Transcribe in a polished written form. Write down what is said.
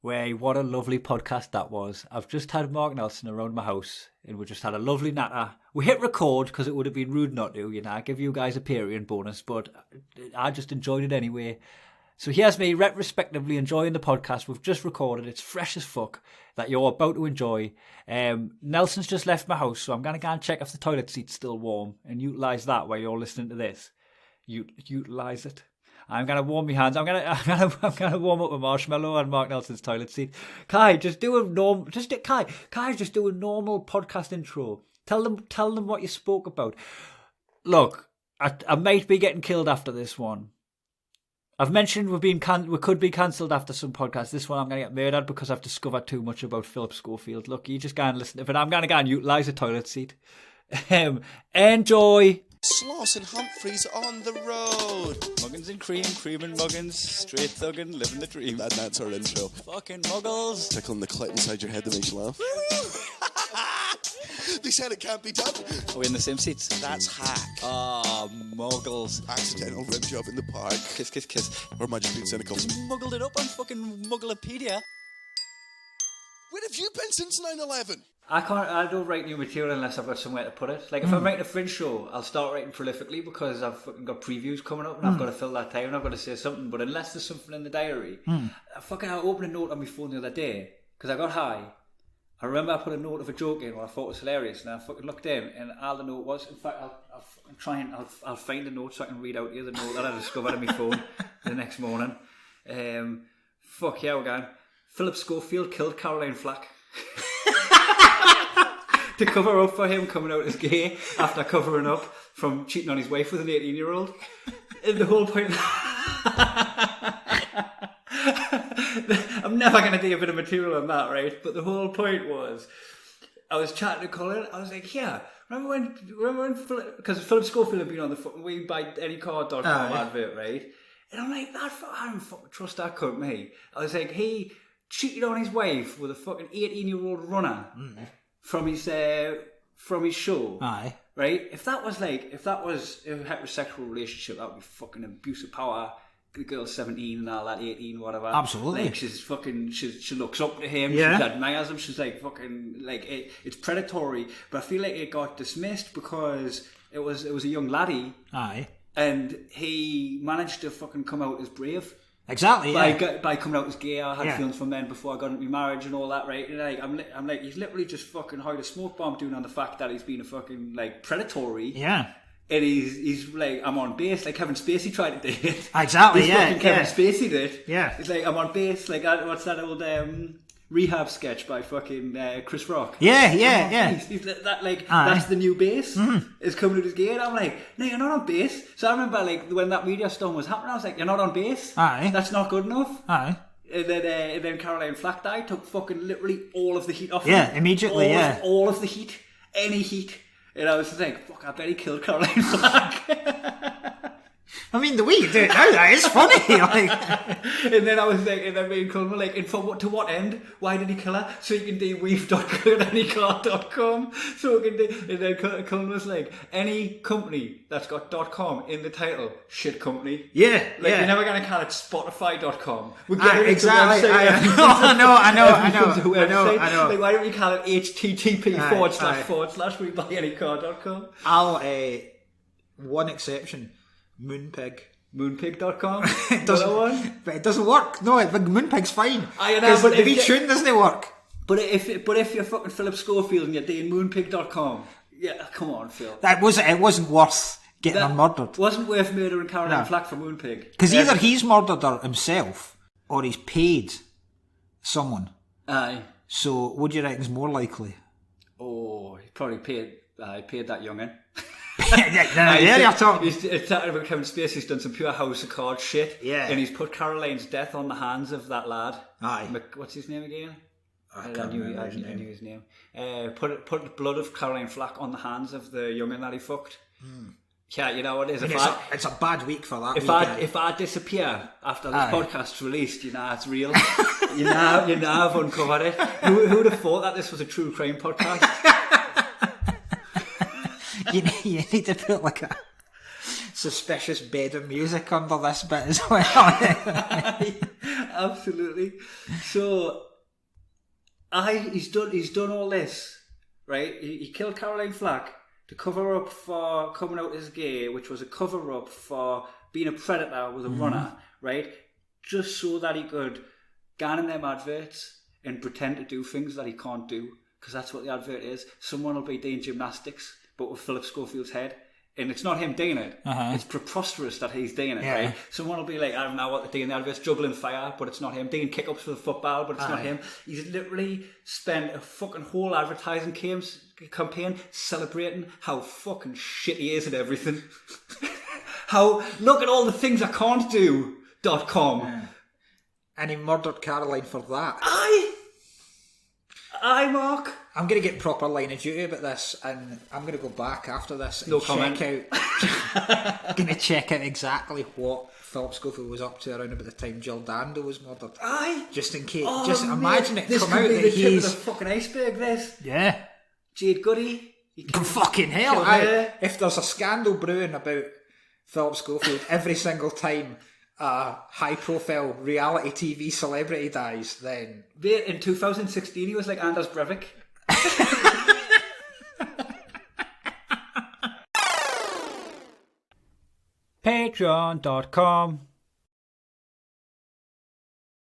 Way, what a lovely podcast that was. I've just had Mark Nelson around my house and we just had a lovely natter. We hit record because it would have been rude not to, give you guys a Patreon bonus, but I just enjoyed it anyway. So here's me retrospectively enjoying the podcast we've just recorded. It's fresh as fuck that you're about to enjoy. Nelson's just left my house, so I'm going to go and check if the toilet seat's still warm and utilise that while you're listening to this. Utilise it. I'm gonna warm my hands. I'm gonna warm up a marshmallow on Mark Nelson's toilet seat. Kai, just do a normal. Just do a normal podcast intro. Tell them what you spoke about. Look, I might be getting killed after this one. I've mentioned we could be cancelled after some podcasts. This one I'm gonna get murdered because I've discovered too much about Philip Schofield. Look, you just go and listen to it. I'm gonna go and utilise the toilet seat. Enjoy. Sloss and Humphreys on the road. Muggins and cream and Muggins, straight thuggin', living the dream. That's our intro. Fucking muggles. Tickling the clit inside your head that makes you laugh. They said it can't be done. Are we in the same seats? That's hack. Ah, muggles. Accidental rim job in the park. Kiss, kiss, kiss. Or am I just being cynical? Muggled it up on fucking Mugglepedia. Where have you been since 9/11? I don't write new material unless I've got somewhere to put it. Like if I'm writing a Fringe show, I'll start writing prolifically because I've fucking got previews coming up and I've got to fill that time and I've got to say something. But unless there's something in the diary, I opened a note on my phone the other day because I got high. I remember I put a note of a joke in what I thought was hilarious, and I fucking looked in, and all the note was. In fact, I'll find the note so I can read out here the note that I discovered on my phone the next morning. Fuck yeah, we're going. Philip Schofield killed Caroline Flack. To cover up for him coming out as gay after covering up from cheating on his wife with an 18-year-old. And the whole point... I'm never going to do a bit of material on that, right? But the whole point was, I was chatting to Colin, I was like, yeah, remember when because Philip Schofield had been on the fucking We Buy Anycar.com advert, right? And I'm like, I don't fucking trust that cunt, mate. I was like, he cheated on his wife with a fucking 18-year-old runner. From his show, aye, right? If that was a heterosexual relationship, that would be fucking abuse of power. The girl's 17 and all that, 18, whatever. Absolutely. Like she looks up to him. Yeah. She admires him. She's like fucking like it's predatory. But I feel like it got dismissed because it was a young laddie. Aye. And he managed to fucking come out as brave. Exactly, yeah. By coming out as gay, I had feelings for men before I got into marriage and all that, right? And like, I'm like, he's literally just fucking hired a smoke bomb doing on the fact that he's been a fucking like predatory. Yeah. And he's like, I'm on base, like Kevin Spacey tried to do it. Exactly, Kevin Spacey did. Yeah. He's like, I'm on base, like what's that old Rehab sketch by fucking Chris Rock? Yeah. He's that's the new base is coming to his gate. I'm like, no, you're not on base. So I remember like when that media storm was happening, I was like, you're not on base. Aye. That's not good enough. Aye. And then Caroline Flack died, took fucking literally all of the heat off him. Yeah, immediately, all of the heat, any heat. And I was just like, fuck, I bet he killed Caroline Flack. I mean, the way you do it now, that is funny. Like. And then I was like, and then me and Colin were like, and to what end? Why did he kill her? So he can do weave.anycar.com. So we can do, and then Colin was like, any company that's got .com in the title, shit company. Yeah, like you're never going to call it Spotify.com. Exactly. I know. Like, why don't we call it http:// we buy anycar.com? I'll, one exception. Moonpig.com? It doesn't, but it doesn't work. No, Moonpig's fine. I know, but the wee tune doesn't work. But if you're fucking Philip Schofield and you're doing moonpig.com, yeah, come on, Phil. It wasn't worth getting her murdered. Wasn't worth murdering Caroline Flack for Moonpig. Because either he's murdered her himself or he's paid someone. Aye. So what do you reckon is more likely? Oh, he probably paid that young'un. You're talking. He's talking about Kevin Spacey's done some pure House of Cards shit. Yeah. And he's put Caroline's death on the hands of that lad. Aye. What's his name again? I knew his name. Put the blood of Caroline Flack on the hands of the young'un that he fucked. Yeah, you know what it is. It's a bad week for that. If I disappear after this podcast's released, it's real. you know I've uncovered it. Who would have thought that this was a true crime podcast? You need to put like a suspicious bed of music under this bit as well. Absolutely. So, he's done all this, right? He killed Caroline Flack to cover up for coming out as gay, which was a cover up for being a predator with a runner, right? Just so that he could get in them adverts and pretend to do things that he can't do, because that's what the advert is. Someone will be doing gymnastics, but with Philip Schofield's head. And it's not him doing it. It's preposterous that he's doing it, right? Someone will be like, I don't know what they're doing. The advert's juggling fire, but it's not him. Doing kick-ups for the football, but it's not him. He's literally spent a fucking whole advertising campaign celebrating how fucking shit he is at everything. How, look at all the things I can't do, .com. Yeah. And he murdered Caroline for that. Aye, Mark. I'm going to get proper line of duty about this, and I'm going to go back after this and No comment. going to check out exactly what Philip Schofield was up to around about the time Jill Dando was murdered. Aye. Just in case. Oh, just imagine mate, it this come could out be that the tip he's... of the fucking iceberg, this. Yeah. Jade Goody. Fucking hell. killed Aye. her. If there's a scandal brewing about Philip Schofield every single time a high-profile reality TV celebrity dies, then... Mate, in 2016 he was like Anders Breivik. Patreon.com